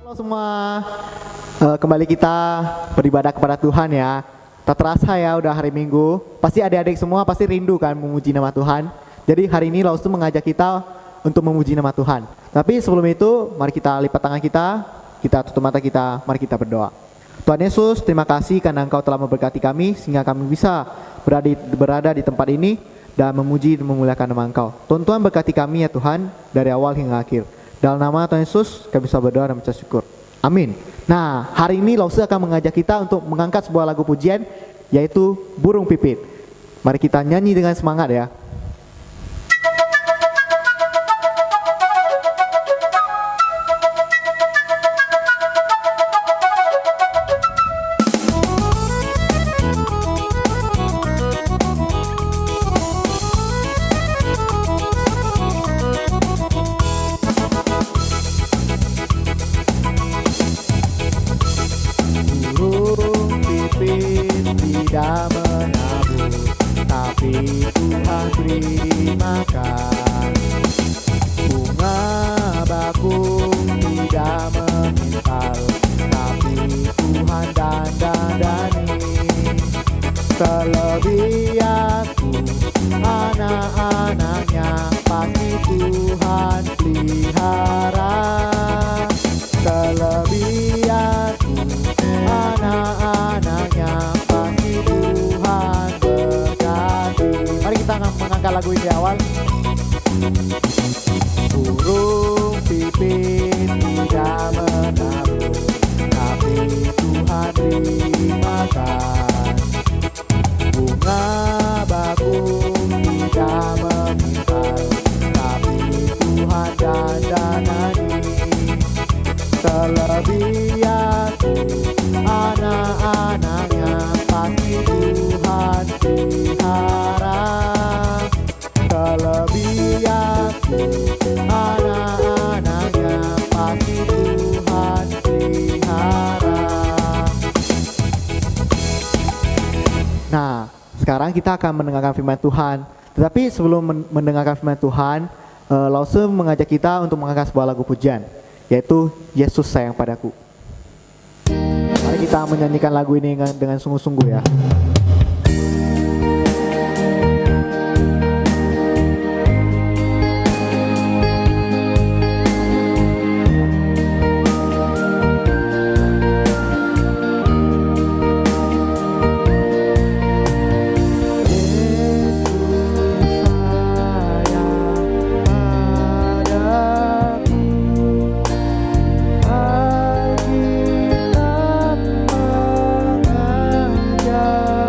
Halo semua, kembali kita beribadah kepada Tuhan ya. Tak terasa ya udah hari Minggu. Pasti adik-adik semua pasti rindu kan memuji nama Tuhan. Jadi hari ini Laus mengajak kita untuk memuji nama Tuhan. Tapi sebelum itu, mari kita lipat tangan kita tutup mata kita, mari kita berdoa. Tuhan Yesus, terima kasih karena Engkau telah memberkati kami sehingga kami bisa berada di tempat ini dan memuji dan memuliakan nama Engkau. Tuhan berkati kami ya Tuhan dari awal hingga akhir. Dalam nama Tuhan Yesus kami bisa berdoa dan mengucap syukur. Amin. Nah, hari ini Lause akan mengajak kita untuk mengangkat sebuah lagu pujian yaitu Burung Pipit. Mari kita nyanyi dengan semangat ya. Tidak menabur, tapi Tuhan beri makan. Bunga bakung tidak memintal, tapi Tuhan dandani. Terlebih aku, anak-anaknya pasti Tuhan pelihara. Terlebih aku, anak-anaknya Tuhan berkati. Mari kita mengangkat lagu ini di awal. Burung pipit tidak menabur, tapi Tuhan beri makan. Bunga bakung tidak memintal, tapi Tuhan dandani. Terlebih aku, anak-anaknya pasti Tuhan pelihara. Terlebih aku, anak-anaknya pasti Tuhan pelihara. Nah, sekarang kita akan mendengarkan firman Tuhan. Tetapi sebelum mendengarkan firman Tuhan, Lause mengajak kita untuk mengangkat sebuah lagu pujian, yaitu Yesus Sayang Padaku. Mari kita menyanyikan lagu ini dengan sungguh-sungguh ya. Yeah.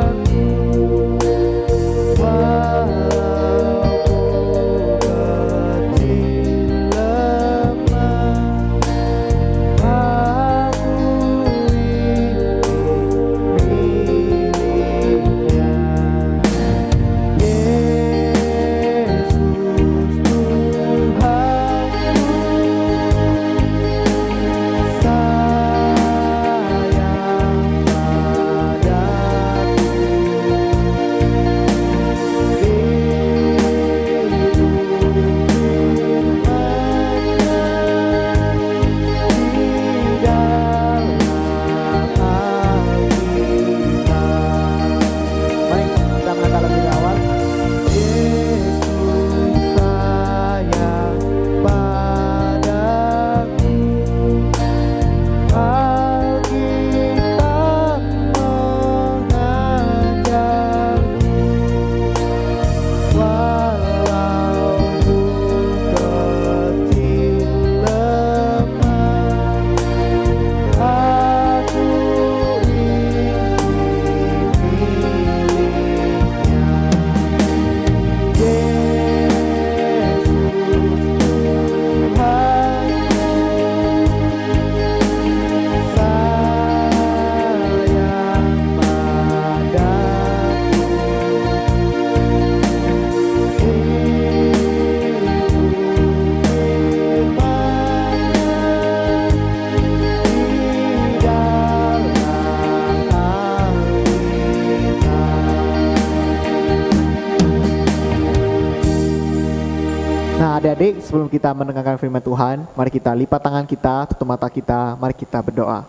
Nah adik-adik, sebelum kita mendengarkan firman Tuhan, mari kita lipat tangan kita, tutup mata kita, mari kita berdoa.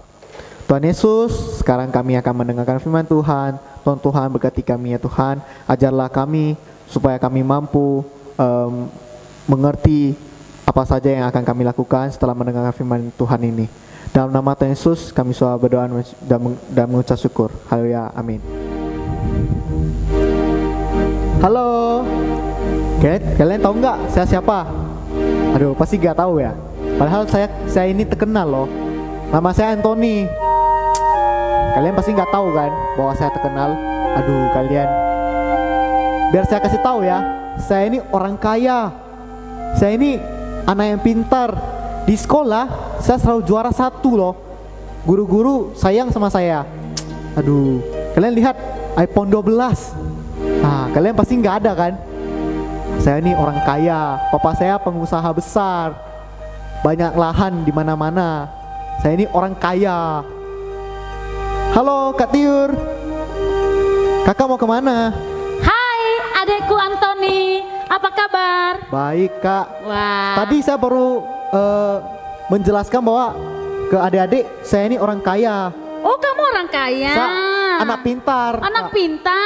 Tuhan Yesus, sekarang kami akan mendengarkan firman Tuhan. Tuhan berkati kami ya Tuhan, ajarlah kami supaya kami mampu mengerti apa saja yang akan kami lakukan setelah mendengarkan firman Tuhan ini. Dalam nama Tuhan Yesus kami selalu berdoa dan mengucap syukur. Haleluya, amin. Halo, kalian tahu nggak saya siapa? Aduh, pasti nggak tahu ya. Padahal saya ini terkenal loh. Nama saya Anthony. Kalian pasti nggak tahu kan bahwa saya terkenal. Aduh, kalian. Biar saya kasih tahu ya. Saya ini orang kaya. Saya ini anak yang pintar. Di sekolah saya selalu juara 1 loh. Guru-guru sayang sama saya. Aduh, kalian lihat iPhone 12. Nah, kalian pasti nggak ada kan? Saya ini orang kaya. Papa saya pengusaha besar. Banyak lahan di mana-mana. Saya ini orang kaya. Halo Kak Tiur. Kakak mau kemana? Hai adekku Anthony, apa kabar? Baik Kak. Wah. Tadi saya baru menjelaskan bahwa ke adik-adik saya ini orang kaya. Oh kamu orang kaya. Anak pintar. Anak pintar.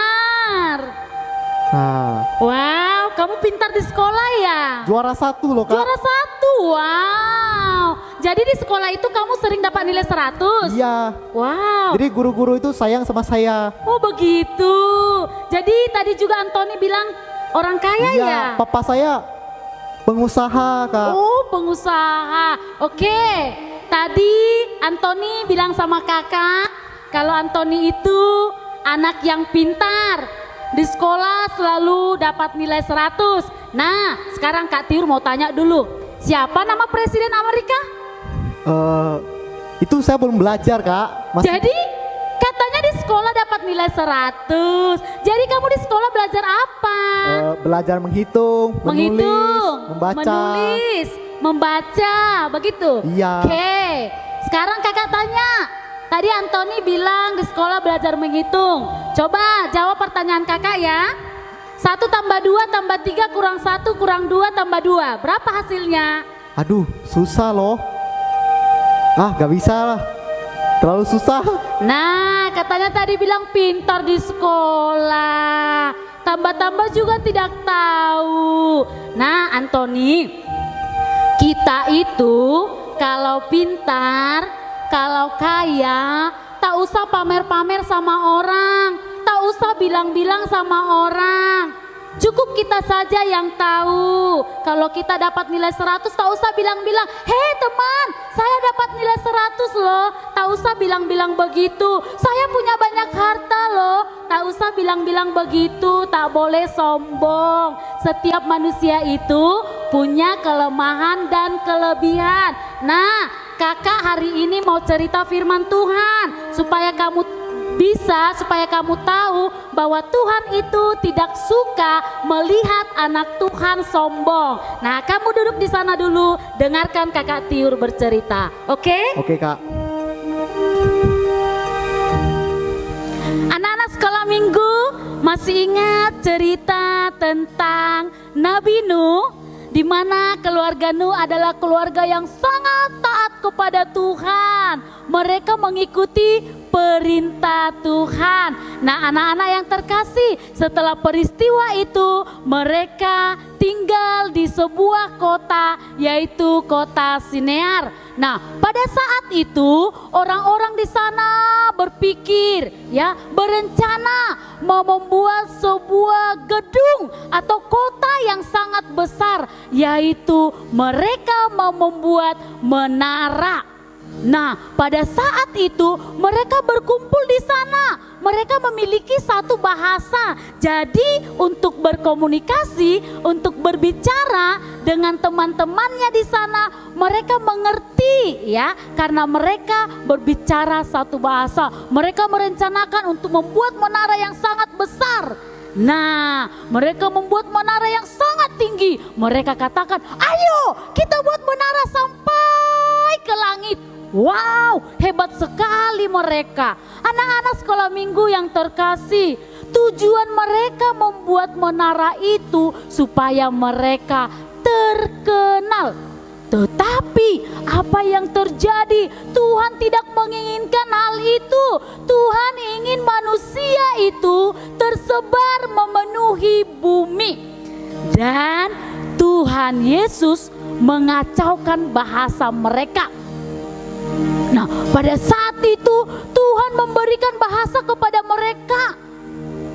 Nah, Wow, kamu pintar di sekolah ya? juara 1 loh Kak. Juara 1, wow. Jadi di sekolah itu kamu sering dapat nilai 100? Iya. Wow. Jadi guru-guru itu sayang sama saya. Oh begitu. Jadi tadi juga Anthony bilang orang kaya Iya, ya? papa saya pengusaha Kak. Oh pengusaha. Oke. Tadi Anthony bilang sama kakak kalau Anthony itu anak yang pintar. Di sekolah selalu dapat nilai 100. Nah sekarang Kak Tiur mau tanya dulu. Siapa nama Presiden Amerika? Itu saya belum belajar Kak. Jadi katanya di sekolah dapat nilai 100. Jadi kamu di sekolah belajar apa? Belajar menghitung, menulis, membaca, begitu? Iya. Oke, sekarang kakak tanya. Tadi Anthony bilang di sekolah belajar menghitung. Coba jawab pertanyaan kakak ya. 1 tambah 2 tambah 3 kurang 1 kurang 2 tambah 2. Berapa hasilnya? Aduh, susah loh. Gak bisa lah. Terlalu susah. Nah, katanya tadi bilang pintar di sekolah. Tambah-tambah juga tidak tahu. Nah, Anthony, kita itu kalau pintar, kalau kaya, tak usah pamer-pamer sama orang, tak usah bilang-bilang sama orang. Cukup kita saja yang tahu. Kalau kita dapat nilai 100, tak usah bilang-bilang, hei teman, saya dapat nilai 100 loh. Tak usah bilang-bilang begitu. Saya punya banyak harta loh. Tak usah bilang-bilang begitu, tak boleh sombong. Setiap manusia itu punya kelemahan dan kelebihan. Nah, kakak hari ini mau cerita firman Tuhan supaya kamu tahu bahwa Tuhan itu tidak suka melihat anak Tuhan sombong. Nah, kamu duduk di sana dulu, dengarkan kakak Tiur bercerita. Oke? Oke Kak. Anak-anak sekolah minggu masih ingat cerita tentang Nabi Nuh, di mana keluarga Nuh adalah keluarga yang sangat taat kepada Tuhan. Mereka mengikuti perintah Tuhan. Nah, anak-anak yang terkasih, setelah peristiwa itu mereka tinggal di sebuah kota, yaitu kota Sinear. Nah, pada saat itu orang-orang di sana berpikir, berencana mau membuat sebuah gedung atau kota yang sangat besar, yaitu mereka mau membuat menara. Nah, pada saat itu mereka berkumpul di sana. Mereka memiliki satu bahasa. Jadi untuk berkomunikasi, untuk berbicara dengan teman-temannya di sana, mereka mengerti karena mereka berbicara satu bahasa. Mereka merencanakan untuk membuat menara yang sangat besar. Nah, mereka membuat menara yang sangat tinggi. Mereka katakan, ayo kita buat menara sampai ke langit. Wow, hebat sekali mereka. Anak-anak sekolah minggu yang terkasih, tujuan mereka membuat menara itu supaya mereka terkenal. Tetapi apa yang terjadi? Tuhan tidak menginginkan hal itu. Tuhan ingin manusia itu tersebar memenuhi bumi. Dan Tuhan Yesus mengacaukan bahasa mereka. Nah, pada saat itu Tuhan memberikan bahasa kepada mereka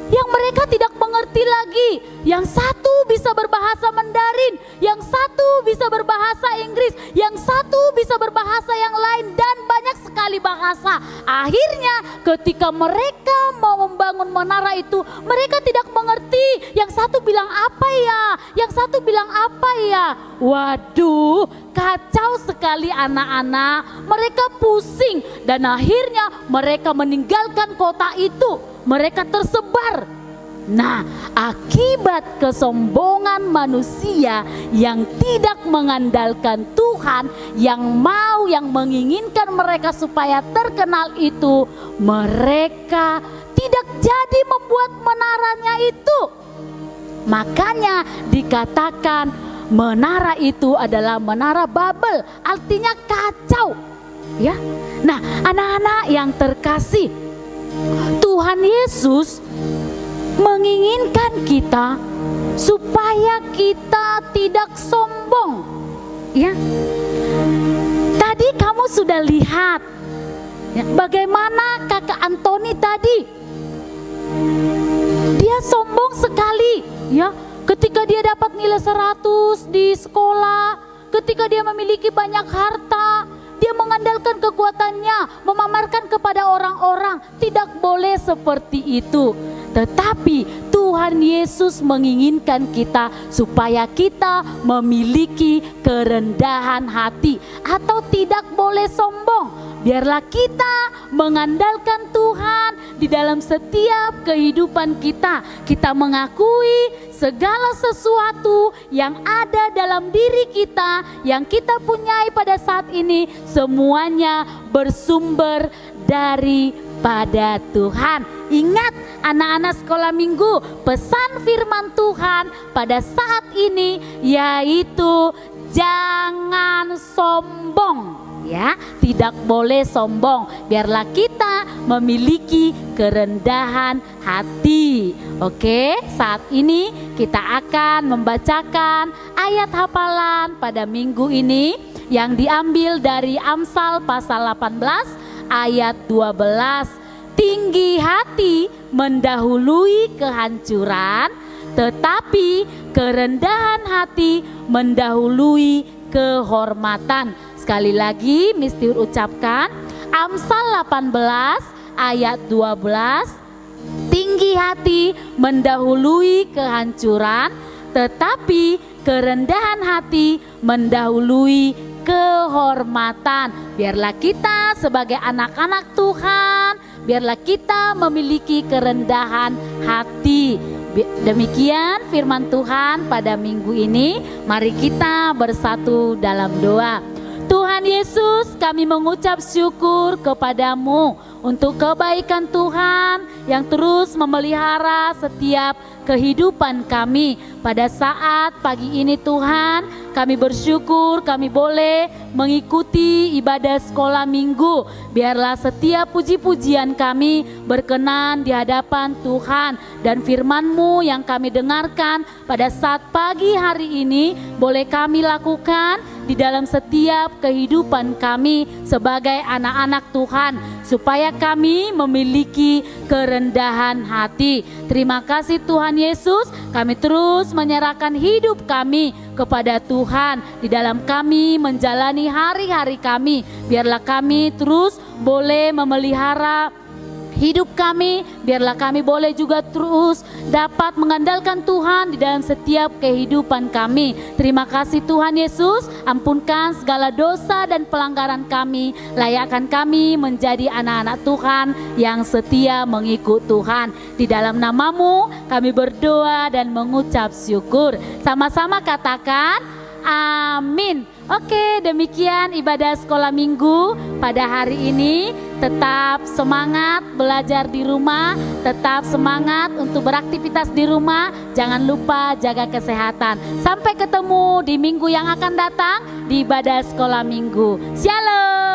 yang mereka tidak mengerti lagi. Yang satu bisa berbahasa Mandarin, yang satu bisa berbahasa Inggris, yang satu bisa berbahasa yang lain, dan banyak sekali bahasa. Akhirnya ketika mereka mau membangun menara itu, mereka tidak mengerti. Yang satu bilang apa ya, yang satu bilang apa ya. Waduh, kacau sekali anak-anak. Mereka pusing dan akhirnya mereka meninggalkan kota itu. Mereka tersebar. Nah, akibat kesombongan manusia yang tidak mengandalkan Tuhan, yang menginginkan mereka supaya terkenal itu, mereka tidak jadi membuat menaranya itu. Makanya dikatakan menara itu adalah menara Babel, artinya kacau. Ya. Nah, anak-anak yang terkasih, Tuhan Yesus menginginkan kita supaya kita tidak sombong. Ya. Tadi kamu sudah lihat ya, bagaimana kakak Antoni tadi. Dia sombong sekali ya, ketika dia dapat nilai 100 di sekolah, ketika dia memiliki banyak harta. Dia mengandalkan kekuatannya, memamerkan kepada orang-orang. Tidak boleh seperti itu. Tetapi Tuhan Yesus menginginkan kita supaya kita memiliki kerendahan hati atau tidak boleh sombong. Biarlah kita mengandalkan Tuhan di dalam setiap kehidupan kita. Kita mengakui segala sesuatu yang ada dalam diri kita, yang kita punyai pada saat ini, semuanya bersumber daripada Tuhan. Ingat anak-anak sekolah minggu, pesan firman Tuhan pada saat ini yaitu jangan sombong. Ya, tidak boleh sombong. Biarlah kita memiliki kerendahan hati. Oke, saat ini kita akan membacakan ayat hafalan pada minggu ini yang diambil dari Amsal pasal 18 ayat 12. Tinggi hati mendahului kehancuran, tetapi kerendahan hati mendahului kehormatan. Sekali lagi mesti ucapkan Amsal 18 ayat 12. Tinggi hati mendahului kehancuran, tetapi kerendahan hati mendahului kehormatan. Biarlah kita sebagai anak-anak Tuhan, biarlah kita memiliki kerendahan hati. Demikian firman Tuhan pada minggu ini. Mari kita bersatu dalam doa. Tuhan Yesus, kami mengucap syukur kepadamu untuk kebaikan Tuhan yang terus memelihara setiap kehidupan kami. Pada saat pagi ini Tuhan, kami bersyukur kami boleh mengikuti ibadah sekolah minggu. Biarlah setiap puji-pujian kami berkenan di hadapan Tuhan, dan firman-Mu yang kami dengarkan pada saat pagi hari ini boleh kami lakukan di dalam setiap kehidupan kami sebagai anak-anak Tuhan, supaya kami memiliki kerendahan hati. Terima kasih Tuhan Yesus, kami terus menyerahkan hidup kami kepada Tuhan. Di dalam kami menjalani hari-hari kami, biarlah kami terus boleh memelihara hidup kami, biarlah kami boleh juga terus dapat mengandalkan Tuhan di dalam setiap kehidupan kami. Terima kasih Tuhan Yesus, ampunkan segala dosa dan pelanggaran kami, layakkan kami menjadi anak-anak Tuhan yang setia mengikut Tuhan. Di dalam nama-Mu kami berdoa dan mengucap syukur. Sama-sama katakan, Amin. Oke, demikian ibadah sekolah minggu pada hari ini. Tetap semangat belajar di rumah, tetap semangat untuk beraktivitas di rumah. Jangan lupa jaga kesehatan. Sampai ketemu di minggu yang akan datang di ibadah sekolah minggu. Shalom.